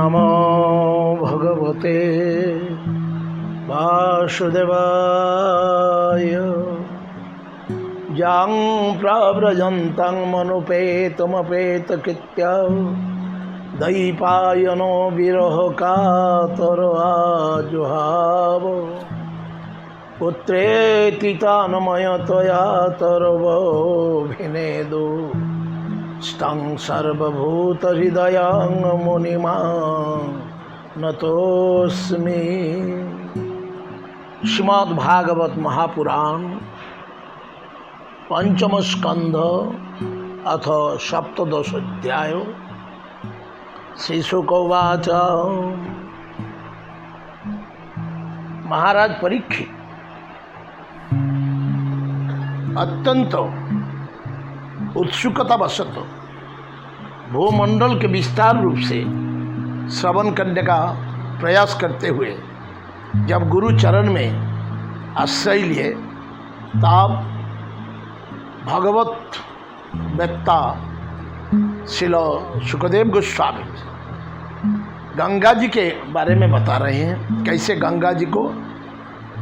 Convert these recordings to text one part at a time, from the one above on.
नमो भगवते वासुदेवाय। जां प्रव्रजन्तं मनुपेतमपेतकृत्य दैपायनो विरहकातर आजुहाव। पुत्रेति तान्मयतया तरवोऽभिनेदु स्तं सर्वभूतहृदयं मुनिमां नतोऽस्मि। श्रीमद्भागवत महापुराण पंचम स्कंध अथ सप्तदश अध्याय। श्रीशुक उवाच। महाराज परीक्षित अत्यंत उत्सुकता वशत भूमंडल के विस्तार रूप से श्रवण करने का प्रयास करते हुए जब गुरु चरण में आश्रय लिए तब भगवत वेत्ता श्रील सुखदेव गोस्वामी गंगा जी के बारे में बता रहे हैं, कैसे गंगा जी को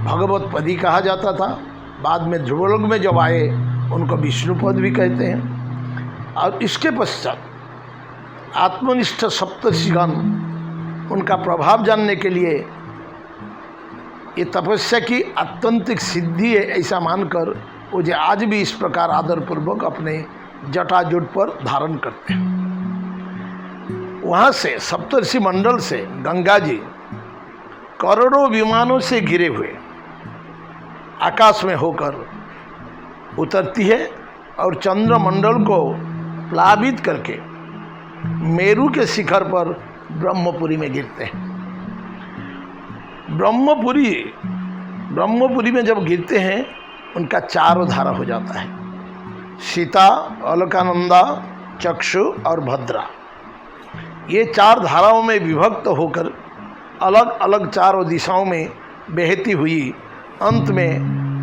भगवत पदी कहा जाता था। बाद में ध्रुवलोक में जब आए उनको विष्णुपद भी कहते हैं। और इसके पश्चात आत्मनिष्ठ सप्तर्षिगण उनका प्रभाव जानने के लिए ये तपस्या की आत्यंतिक सिद्धि है ऐसा मानकर वो जो आज भी इस प्रकार आदरपूर्वक अपने जटाजुट पर धारण करते हैं। वहाँ से सप्तर्षि मंडल से गंगा जी करोड़ों विमानों से घिरे हुए आकाश में होकर उतरती है और चंद्रमंडल को प्लावित करके मेरु के शिखर पर ब्रह्मपुरी में गिरते हैं। ब्रह्मपुरी में जब गिरते हैं उनका चारों धारा हो जाता है, सीता, अलकानंदा, चक्षु और भद्रा। ये चार धाराओं में विभक्त होकर अलग अलग चारों दिशाओं में बहती हुई अंत में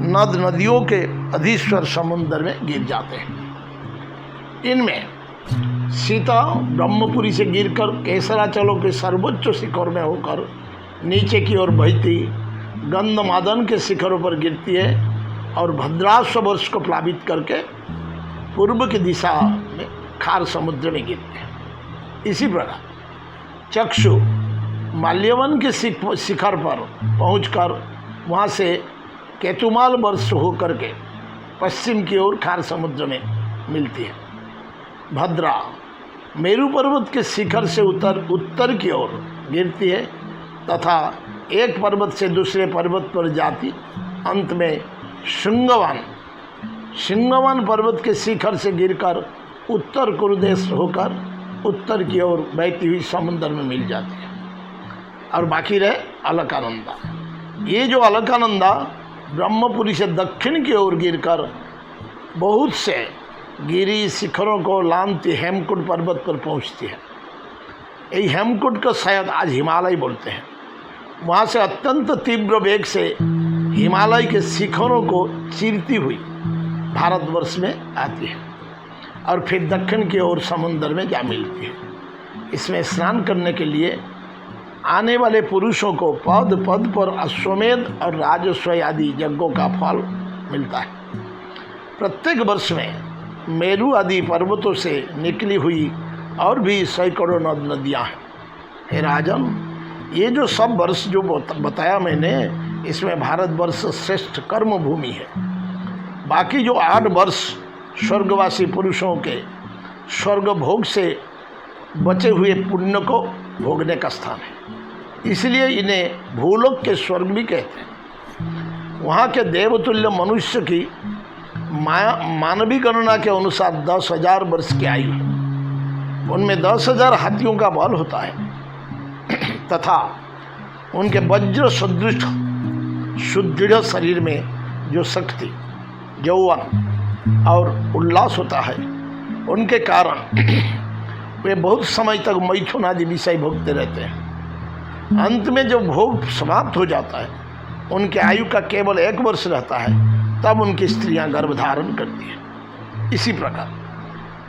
नद नदियों के अधीश्वर समुद्र में गिर जाते हैं। इनमें सीता ब्रह्मपुरी से गिरकर केसराचलों के सर्वोच्च शिखर में होकर नीचे की ओर बहती गंधमादन के शिखरों पर गिरती है और भद्राश्व वर्ष को प्लावित करके पूर्व की दिशा में खार समुद्र में गिरते हैं। इसी प्रकार चक्षु माल्यवन के शिखर पर पहुंचकर वहाँ से केतुमाल वर्ष होकर के पश्चिम की ओर खार समुद्र में मिलती है। भद्रा मेरु पर्वत के शिखर से उत्तर की ओर गिरती है तथा एक पर्वत से दूसरे पर्वत पर जाती अंत में सिंगवान पर्वत के शिखर से गिरकर उत्तर कुरुदेश होकर उत्तर की ओर बहती हुई समुद्र में मिल जाती है। और बाकी रहे अलकानंदा। ये जो अलकानंदा ब्रह्मपुरी से दक्षिण की ओर गिरकर बहुत से गिरी शिखरों को लांघती हेमकुंड पर्वत पर पहुंचती है। यही हेमकुंड को शायद आज हिमालय बोलते हैं। वहाँ से अत्यंत तीव्र वेग से हिमालय के शिखरों को चीरती हुई भारतवर्ष में आती है और फिर दक्षिण की ओर समुद्र में जा मिलती है। इसमें स्नान करने के लिए आने वाले पुरुषों को पद पद पर अश्वमेध और राजस्व आदि यज्ञों का फल मिलता है। प्रत्येक वर्ष में मेरु आदि पर्वतों से निकली हुई और भी सैकड़ों नद नदियाँ हैं। हे राजन, ये जो सब वर्ष जो बताया मैंने, इसमें भारतवर्ष श्रेष्ठ कर्म भूमि है। बाकी जो 8 वर्ष स्वर्गवासी पुरुषों के स्वर्ग भोग से बचे हुए पुण्य को भोगने का स्थान है। इसलिए इन्हें भूलोक के स्वर्ग भी कहते हैं। वहाँ के देवतुल्य मनुष्य की मानवीय गणना के अनुसार 10,000 वर्ष की आयु है। उनमें 10,000 हाथियों का बल होता है तथा उनके वज्र सदृश सुदृढ़ शरीर में जो शक्ति, यौवन और उल्लास होता है, उनके कारण वे बहुत समय तक मैथुन आदि विषय भोगते रहते हैं। अंत में जब भोग समाप्त हो जाता है, उनके आयु का केवल 1 वर्ष रहता है, तब उनकी स्त्रियां गर्भ धारण करती हैं। इसी प्रकार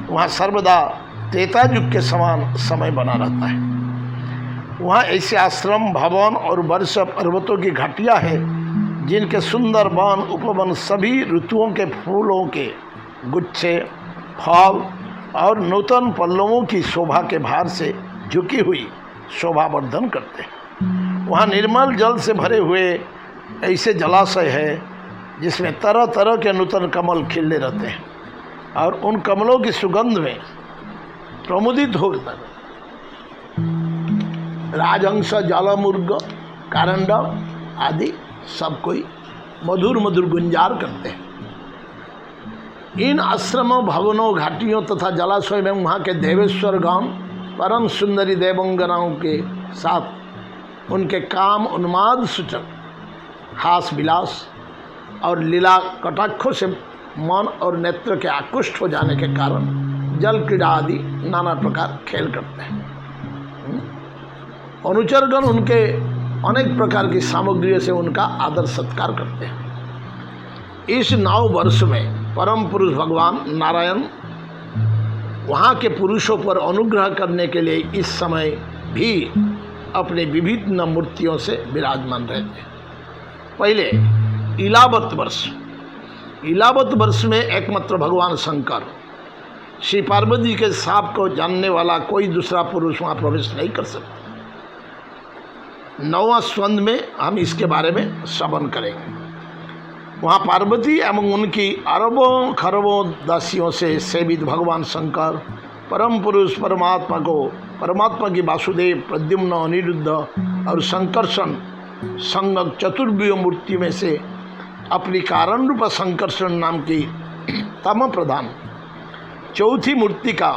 वहाँ सर्वदा त्रेता युग के समान समय बना रहता है। वहाँ ऐसे आश्रम, भवन और वर्ष पर्वतों की घाटियाँ हैं जिनके सुंदर वन, उपवन सभी ऋतुओं के फूलों के गुच्छे, फल और नूतन पल्लवों की शोभा के भार से झुकी हुई शोभा वर्धन करते हैं। वहाँ निर्मल जल से भरे हुए ऐसे जलाशय है जिसमें तरह तरह के नूतन कमल खिले रहते हैं और उन कमलों की सुगंध में प्रमुदित होकर राजहंस, ज्वालामुर्ग, कारंडव आदि सब कोई मधुर मधुर गुंजार करते हैं। इन आश्रमों, भवनों, घाटियों तथा जलाशय में वहाँ के देवेश्वर गण परम सुंदरी देवंगनाओं के साथ उनके काम उन्माद सूचक हास विलास और लीला कटाक्षों से मन और नेत्र के आकृष्ट हो जाने के कारण जल क्रीड़ा आदि नाना प्रकार खेल करते हैं। अनुचरगण उनके अनेक प्रकार की सामग्रियों से उनका आदर सत्कार करते हैं। इस 9 वर्ष में परम पुरुष भगवान नारायण वहाँ के पुरुषों पर अनुग्रह करने के लिए इस समय भी अपने विभिन्न मूर्तियों से विराजमान रहते हैं। पहले इलावत वर्ष। इलावत वर्ष में एकमात्र भगवान शंकर, श्री पार्वती के शाप को जानने वाला कोई दूसरा पुरुष वहाँ प्रवेश नहीं कर सकता। 9वां स्कंद में हम इसके बारे में श्रवण करेंगे। वहाँ पार्वती एवं उनकी अरबों खरबों दासियों से सेवित भगवान शंकर परम पुरुष परमात्मा की वासुदेव, प्रद्युम्न, अनिरुद्ध और संकर्षण संगक चतुर्व्यूह मूर्ति में से अपनी कारण रूप संकर्षण नाम की तम प्रधान चौथी मूर्ति का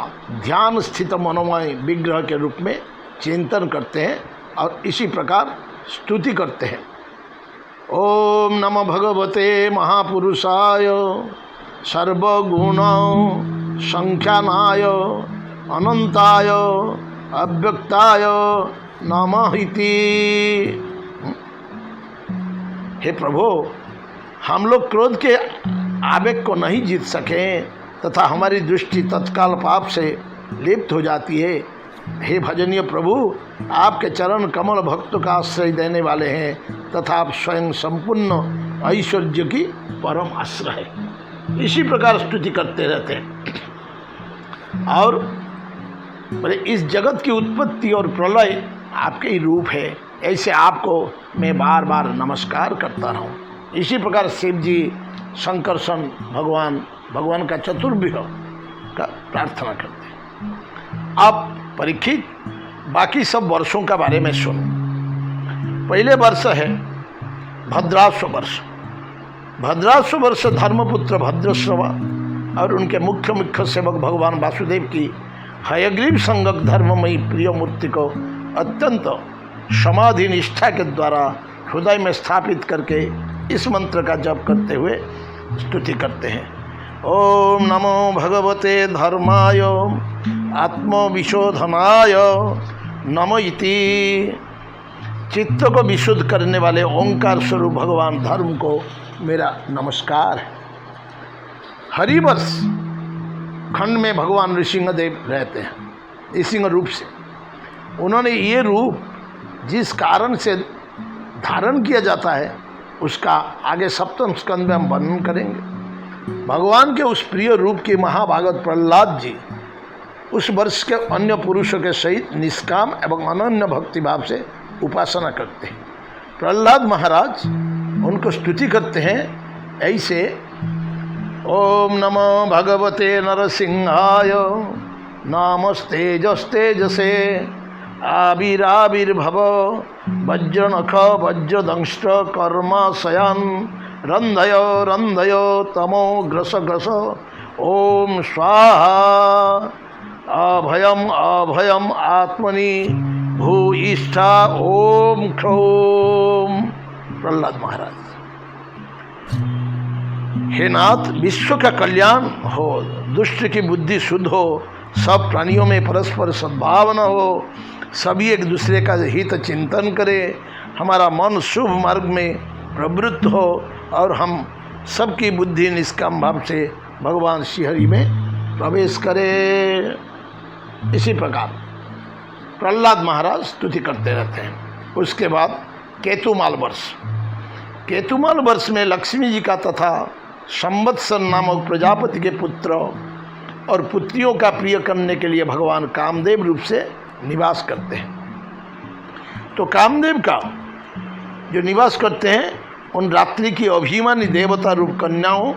ध्यान स्थित मनोमय विग्रह के रूप में चिंतन करते हैं और इसी प्रकार स्तुति करते हैं। ओम नमो भगवते महापुरुषाय सर्वगुण संख्यानाय अनंताय अव्यक्ताय नमः इति। हे प्रभु, हम लोग क्रोध के आवेग को नहीं जीत सके तथा हमारी दृष्टि तत्काल पाप से लिप्त हो जाती है। हे भजनीय प्रभु, आपके चरण कमल भक्तों का आश्रय देने वाले हैं तथा आप स्वयं संपूर्ण ऐश्वर्य की परम आश्रय है। इसी प्रकार स्तुति करते रहते हैं। और इस जगत की उत्पत्ति और प्रलय आपके ही रूप है, ऐसे आपको मैं बार बार नमस्कार करता रहूं। इसी प्रकार शिव जी संकर्षण भगवान का चतुर्व्यूह का प्रार्थना करते हैं। अब परीक्षित बाकी सब वर्षों का बारे में सुनो। पहले वर्ष है भद्राश्व वर्ष। भद्राश्व वर्ष धर्मपुत्र भद्रश्रवा और उनके मुख्य सेवक भगवान वासुदेव की हयग्रीव संगक धर्ममयी प्रिय मूर्ति को अत्यंत समाधि निष्ठा के द्वारा हृदय में स्थापित करके इस मंत्र का जप करते हुए स्तुति करते हैं। ओम नमो भगवते धर्माय आत्मविशोधनाय नमो इति। चित्त को विशुद्ध करने वाले ओंकार स्वरूप भगवान धर्म को मेरा नमस्कार है। हरिवर्ष खंड में भगवान नृसिंहदेव रहते हैं नृसिंह रूप से। उन्होंने ये रूप जिस कारण से धारण किया जाता है उसका आगे सप्तम स्कंद में हम वर्णन करेंगे। भगवान के उस प्रिय रूप की महाभागवत प्रहलाद जी उस वर्ष के अन्य पुरुषों के सहित निष्काम एवं अनन्य भक्ति भाव से उपासना करते हैं। प्रहलाद महाराज उनको स्तुति करते हैं ऐसे। ओम नमो भगवते नरसिंहाय नामस्तेजस्तेजसे आविराविर्भव वज्रनख वज्रदंष्ट कर्म शयन रंधय तमो ग्रस ओम स्वाहा अभयम आत्मनि भूयिष्ठा ओम क्षौम। प्रहलाद महाराज। हे नाथ, विश्व का कल्याण हो, दुष्ट की बुद्धि शुद्ध हो, सब प्राणियों में परस्पर सद्भावना हो, सभी एक दूसरे का हित चिंतन करें, हमारा मन शुभ मार्ग में प्रवृत्त हो और हम सबकी बुद्धि निष्काम भाव से भगवान श्रीहरि में प्रवेश करें। इसी प्रकार प्रहलाद महाराज स्तुति करते रहते हैं। उसके बाद केतुमाल वर्ष, केतुमाल वर्ष में लक्ष्मी जी का तथा संवत्सर नामक प्रजापति के पुत्र और पुत्रियों का प्रिय करने के लिए भगवान कामदेव रूप से निवास करते हैं। तो कामदेव का जो निवास करते हैं उन रात्रि की अभिमानी देवता रूप कन्याओं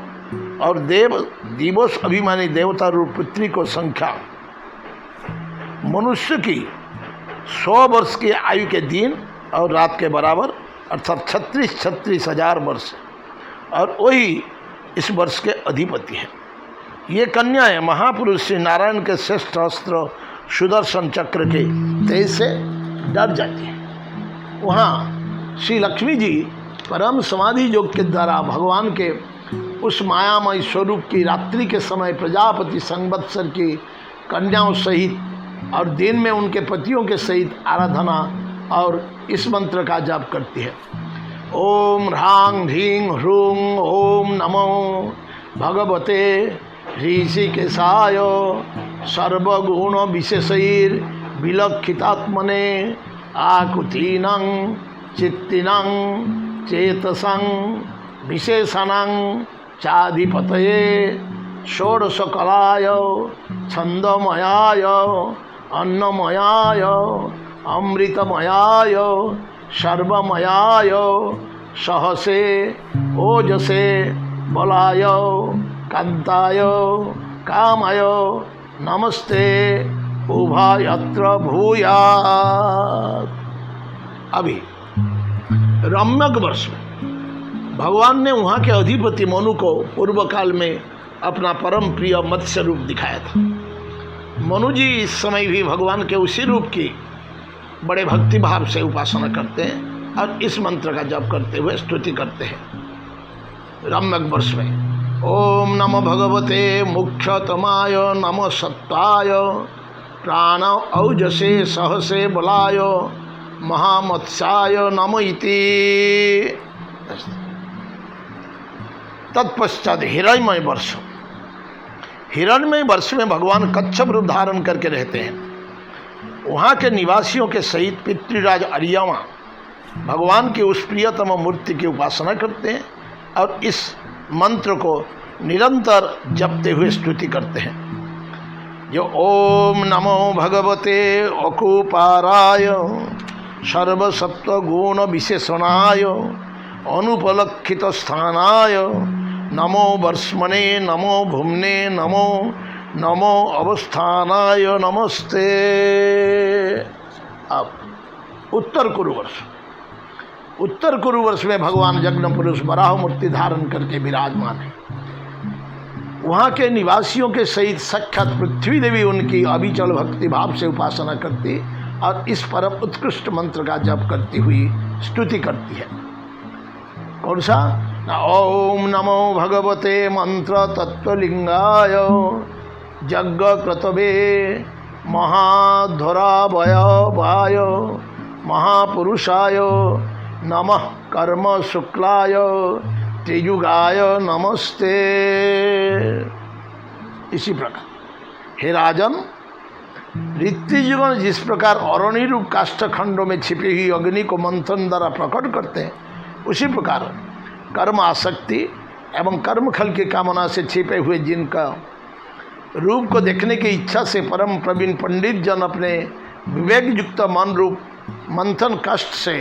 और दिवस अभिमानी देवता रूप पुत्री को संख्या मनुष्य की 100 वर्ष की आयु के दिन और रात के बराबर अर्थात 36 हजार वर्ष, और वही इस वर्ष के अधिपति हैं। ये कन्याएं महापुरुष श्री नारायण के श्रेष्ठ अस्त्र सुदर्शन चक्र के तेज से डर जाती हैं। वहाँ श्री लक्ष्मी जी परम समाधि योग के द्वारा भगवान के उस मायामय स्वरूप की रात्रि के समय प्रजापति संवत्सर की कन्याओं सहित और दिन में उनके पतियों के सहित आराधना और इस मंत्र का जाप करती है। ओम ह्रांग ह्रीं ह्रूं ओम नमो भगवते ऋषिकेशाय सर्वगुण विशेषैर विलक्षितात्मने आकुतीनां चित्तिनां चेतसां विशेषणां चाधिपतये षोडशकलाय छंदमयाय अन्नमयाय अमृतमयाय सर्वमयाय सहसे ओजसे बलाय कांताय कामाय नमस्ते उभयत्र भूयात्। अभी रम्यक वर्ष में भगवान ने वहाँ के अधिपति मनु को पूर्व काल में अपना परम प्रिय मत्स्य रूप दिखाया था। मनु जी इस समय भी भगवान के उसी रूप की बड़े भक्ति भाव से उपासना करते हैं और इस मंत्र का जप करते हुए स्तुति करते हैं। रम्यक वर्ष में ओम नमो भगवते मुख्यतमाय नमो सत्ताय प्राण औजसे सहसे बलाय महामत्स्याय नमो इति। तत्पश्चात हिरण्मय वर्ष, हिरण्मय वर्ष में भगवान कच्छप रूप धारण करके रहते हैं। वहाँ के निवासियों के सहित पितृराज अर्यमा भगवान की उस प्रियतम मूर्ति की उपासना करते हैं और इस मंत्र को निरंतर जपते हुए स्तुति करते हैं। जो ओम नमो भगवते अकुपाराय सर्वसत्वगुण विशेषणाय अनुपलक्षित स्थानाय नमो वर्ष्मणे नमो भूमने नमो नमो अवस्थानाय नमस्ते। अब उत्तर कुरु वर्ष, उत्तर कुरु वर्ष में भगवान यज्ञ पुरुष वराह मूर्ति धारण करके विराजमान है। वहाँ के निवासियों के सहित साक्षात पृथ्वी देवी उनकी अविचल भक्ति भाव से उपासना करती और इस परम उत्कृष्ट मंत्र का जप करती हुई स्तुति करती है। कौन सा? ओम नमो भगवते मंत्र तत्वलिंगाय यज्ञ क्रतवे महाध्वरावयवाय महापुरुषाय नमः कर्म शुक्लाय त्रियुगाय नमस्ते। इसी प्रकार हे राजन, ऋत्विजगण जिस प्रकार अरणि रूप काष्ठखंडों में छिपी हुई अग्नि को मंथन द्वारा प्रकट करते हैं, उसी प्रकार कर्म आसक्ति एवं कर्मफल की कामना से छिपे हुए जिनका रूप को देखने की इच्छा से परम प्रवीण पंडित जन अपने विवेक युक्त मन रूप मंथन कष्ट से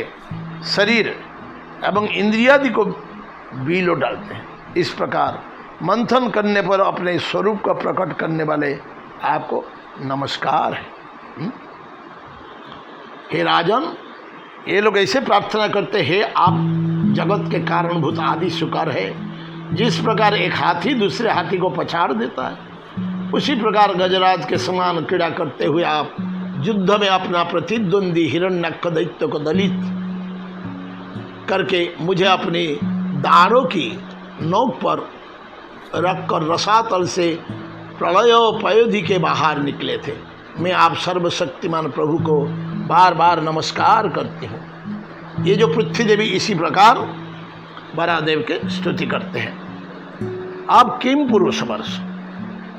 शरीर एवं इंद्रियादि को बीलो डालते हैं। इस प्रकार मंथन करने पर अपने स्वरूप को प्रकट करने वाले आपको नमस्कार है। हे राजन, ये लोग ऐसे प्रार्थना करते हैं, आप जगत के कारणभूत आदि सुकर है। जिस प्रकार एक हाथी दूसरे हाथी को पछाड़ देता है, उसी प्रकार गजराज के समान क्रीड़ा करते हुए आप युद्ध में अपना प्रतिद्वंदी हिरण्यक दैत्य को दलित करके मुझे अपनी दाढ़ों की नोक पर रखकर रसातल से प्रलय पयोधि के बाहर निकले थे। मैं आप सर्वशक्तिमान प्रभु को बार बार नमस्कार करती हूँ। ये जो पृथ्वी देवी इसी प्रकार बरादेव के स्तुति करते हैं। अब किम पुरुष वर्ष,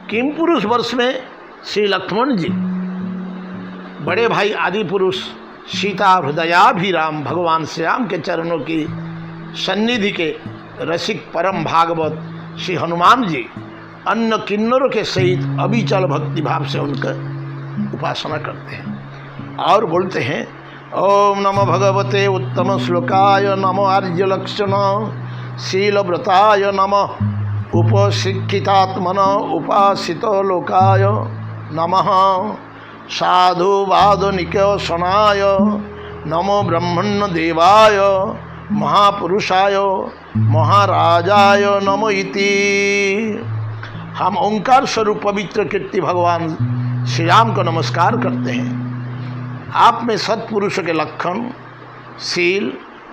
किम पुरुष वर्ष में श्री लक्ष्मण जी बड़े भाई आदि पुरुष सीता हृदयाभिराम भगवान श्री राम के चरणों की सन्निधि के रसिक परम भागवत श्री हनुमान जी अन्य किन्नरों के सहित अविचल भक्ति भाव से उनका उपासना करते हैं और बोलते हैं ओम नमो भगवते उत्तम श्लोकाय नमो आर्यलक्षण शीलव्रताय नमः उपशिक्षितात्मन उपासितो लोकाय नमः साधुवादनिकेशनाय नमो ब्रह्मण्य देवाय महापुरुषाय महाराजाय नमो इति। हम ओंकार स्वरूप पवित्र कीर्ति भगवान श्री राम को नमस्कार करते हैं। आप में सत्पुरुषों के लक्षण, शील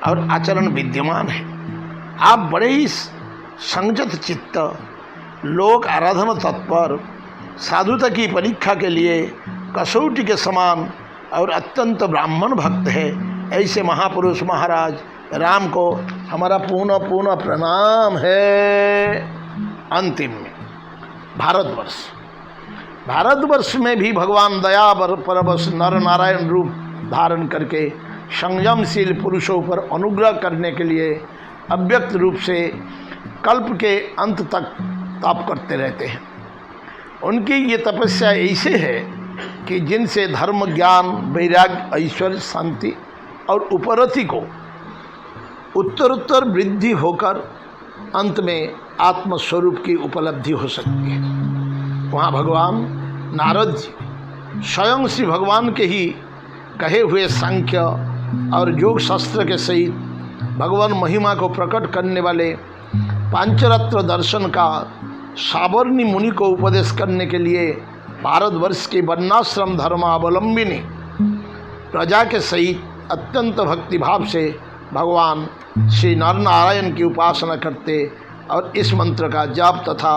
और आचरण विद्यमान है। आप बड़े ही संयत चित्त, लोक आराधना तत्पर, साधुता की परीक्षा के लिए कसौटी के समान और अत्यंत ब्राह्मण भक्त है। ऐसे महापुरुष महाराज राम को हमारा पुनः पुनः प्रणाम है। अंतिम में भारतवर्ष में भी भगवान दया परवश नर नारायण रूप धारण करके संयमशील पुरुषों पर अनुग्रह करने के लिए अव्यक्त रूप से कल्प के अंत तक तप करते रहते हैं। उनकी ये तपस्या ऐसे है कि जिनसे धर्म, ज्ञान, वैराग्य, ऐश्वर्य, शांति और उपरति को उत्तरोत्तर वृद्धि होकर अंत में आत्मस्वरूप की उपलब्धि हो सकती है। वहाँ भगवान नारद जी स्वयं श्री भगवान के ही कहे हुए सांख्य और योग शास्त्र के सहित भगवान महिमा को प्रकट करने वाले पांचरत्न दर्शन का साबरनी मुनि को उपदेश करने के लिए भारतवर्ष की वर्णाश्रम धर्मावलंबिनी प्रजा के सहित अत्यंत भक्तिभाव से भगवान श्री नरनारायण की उपासना करते और इस मंत्र का जाप तथा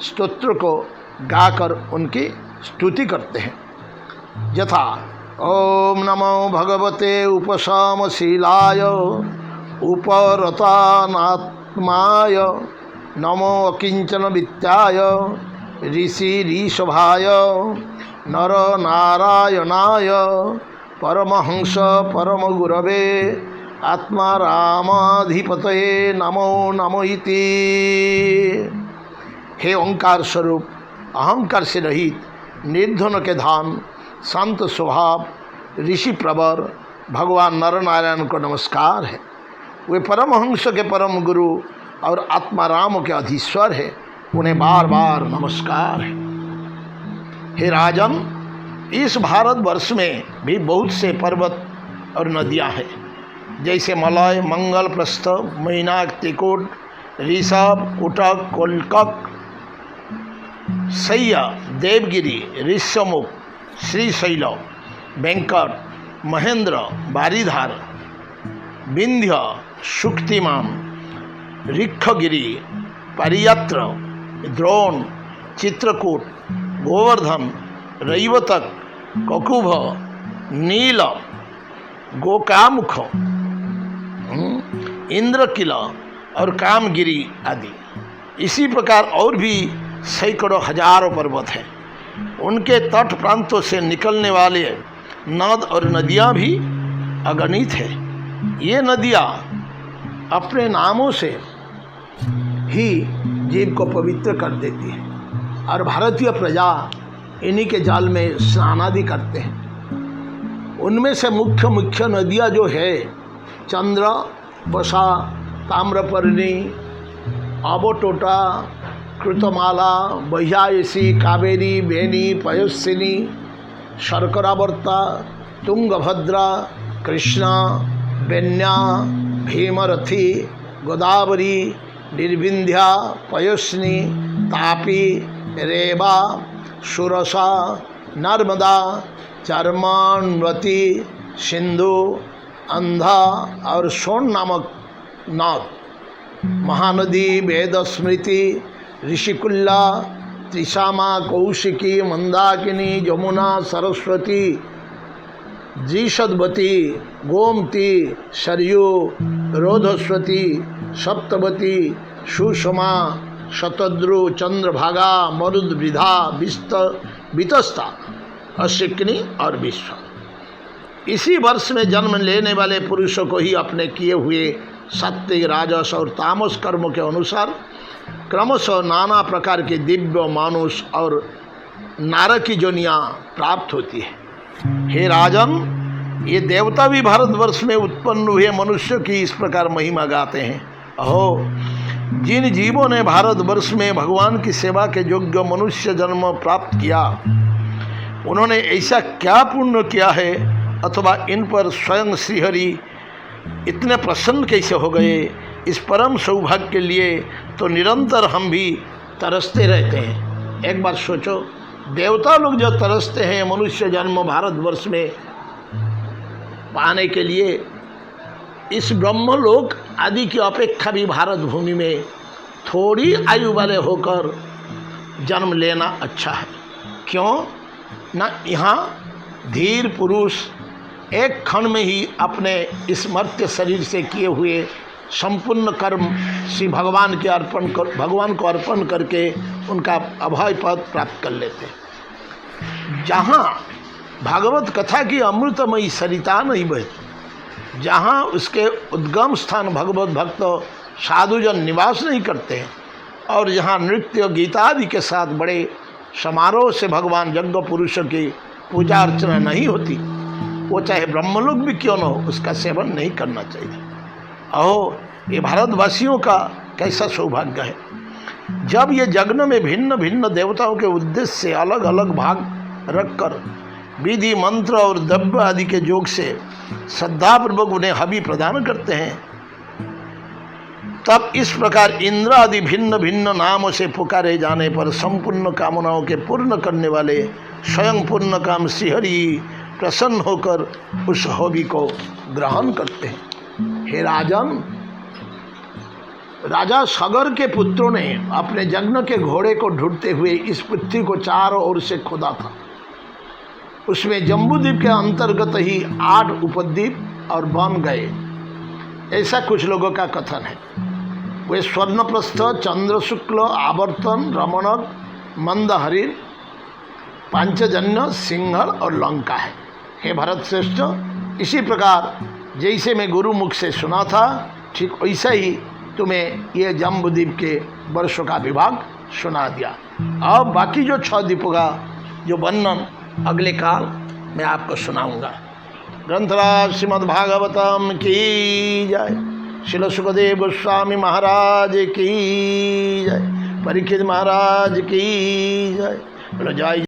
स्तोत्र को गाकर उनकी स्तुति करते हैं। यथा ओम नमो भगवते उपशमशीलाय उपरतानात्माय नमो अकिंचन वित्ताय ऋषिरीषभाय नर नारायणाय परमहंस परमगुरवे आत्मा रामाधिपतये नमो नमो इति। हे ओंकार स्वरूप, अहंकार से रहित, निर्धन के धाम, शांत स्वभाव, ऋषि प्रवर भगवान नरनारायण को नमस्कार है। वे परमहंस के परम गुरु और आत्मा राम के अधीश्वर है। उन्हें बार बार नमस्कार है। हे राजन, इस भारतवर्ष में भी बहुत से पर्वत और नदियां हैं, जैसे मलय, मंगल, प्रस्थ, मैनाक, त्रिकुट, ऋषभ, कुटक, कोलकक, सैया, देवगिरी, ऋष्यमुख, श्रीशैल, वेंकट, महेंद्र, बारीधार, विंध्य, शुक्तिमान, ऋक्षगिरी, परियत्र, द्रोण, चित्रकूट, गोवर्धन, रैवतक, ककुभ, नील, गोकामुख, इंद्रकिला और कामगिरी आदि। इसी प्रकार और भी सैकड़ों हजारों पर्वत हैं। उनके तट प्रांतों से निकलने वाले नद और नदियाँ भी अगणित हैं। ये नदियाँ अपने नामों से ही जीव को पवित्र कर देती है और भारतीय प्रजा इन्हीं के जाल में स्नान आदि करते हैं। उनमें से मुख्य मुख्य नदियाँ जो है चंद्र, बसा, ताम्रपर्णी, आबोटोटा, कृतमाला, बह्यायसी, कावेरी, बेनी, पयस्विनी, शर्करावर्ता, तुंगभद्रा, कृष्णा, बेन्या, भीमरथी, गोदावरी, निर्विंध्या, पयस्विनी, तापी, रेवा, सुरसा, नर्मदा, चर्मान्वती, सिंधु, अंधा और सोन नामक नाद, महानदी, वेद स्मृति, ऋषिकुल्ला, त्रिशामा, कौशिकी, मंदाकिनी, यमुना, सरस्वती, द्विशद्वती, गोमती, सरयू, रोधस्वती, सप्तवती, सुषमा, शतद्रु, चंद्रभागा, मरुद्वृधा, वितस्ता, अशिकनी और विश्व। इसी वर्ष में जन्म लेने वाले पुरुषों को ही अपने किए हुए सत्य, राजस और तामस कर्मों के अनुसार क्रमशः नाना प्रकार के दिव्य, मानुष और नारक की जोनियाँ प्राप्त होती है। हे राजन, ये देवता भी भारतवर्ष में उत्पन्न हुए मनुष्य की इस प्रकार महिमा गाते हैं। अहो, जिन जीवों ने भारतवर्ष में भगवान की सेवा के योग्य मनुष्य जन्म प्राप्त किया, उन्होंने ऐसा क्या पुण्य किया है, अथवा इन पर स्वयं श्रीहरि इतने प्रसन्न कैसे हो गए। इस परम सौभाग्य के लिए तो निरंतर हम भी तरसते रहते हैं। एक बार सोचो, देवता लोग जो तरसते हैं मनुष्य जन्म भारतवर्ष में पाने के लिए, इस ब्रह्मलोक आदि की अपेक्षा भी भारत भूमि में थोड़ी आयु वाले होकर जन्म लेना अच्छा है। क्यों ना यहाँ धीर पुरुष एक क्षण में ही अपने इस मर्त्य शरीर से किए हुए संपूर्ण कर्म श्री भगवान को अर्पण करके उनका अभय पद प्राप्त कर लेते हैं। जहाँ भागवत कथा की अमृतमयी सरिता नहीं बहती, जहाँ उसके उद्गम स्थान भगवत भक्त साधुजन निवास नहीं करते हैं, और जहाँ नृत्य गीता आदि के साथ बड़े समारोह से भगवान यज्ञ पुरुषों की पूजा अर्चना नहीं होती, वो चाहे ब्रह्मलोक भी क्यों न हो, उसका सेवन नहीं करना चाहिए। अहो, ये भारतवासियों का कैसा सौभाग्य है। जब ये यज्ञ में भिन्न भिन्न देवताओं के उद्देश्य से अलग अलग भाग रखकर विधि, मंत्र और द्रव्य आदि के योग से श्रद्धापूर्वक उन्हें हवि प्रदान करते हैं, तब इस प्रकार इंद्र आदि भिन्न भिन्न नामों से पुकारे जाने पर संपूर्ण कामनाओं के पूर्ण करने वाले स्वयं पूर्ण काम श्रीहरि प्रसन्न होकर उस हवि को ग्रहण करते हैं। हे राजन, राजा सगर के पुत्रों ने अपने यज्ञ के घोड़े को ढूंढते हुए इस पृथ्वी को चारों ओर से खोदा था। उसमें जम्बूद्वीप के अंतर्गत ही 8 उपद्वीप और बन गए, ऐसा कुछ लोगों का कथन है। वे स्वर्णप्रस्थ, चंद्रशुक्ल, आवर्तन, रमणक, मंदहरिण, पांचजन्य, सिंहल और लंका है। हे भरत श्रेष्ठ, इसी प्रकार जैसे मैं गुरु मुख से सुना था, ठीक वैसा ही तुम्हें ये जम्बूद्वीप के वर्षों का विभाग सुना दिया। अब बाकी जो 6 द्वीपों का जो वर्णन अगले काल मैं आपको सुनाऊंगा। ग्रंथराज श्रीमद्भागवतम की जय। श्रील सुखदेव गोस्वामी महाराज की जय। परीक्षित महाराज की जय। जय।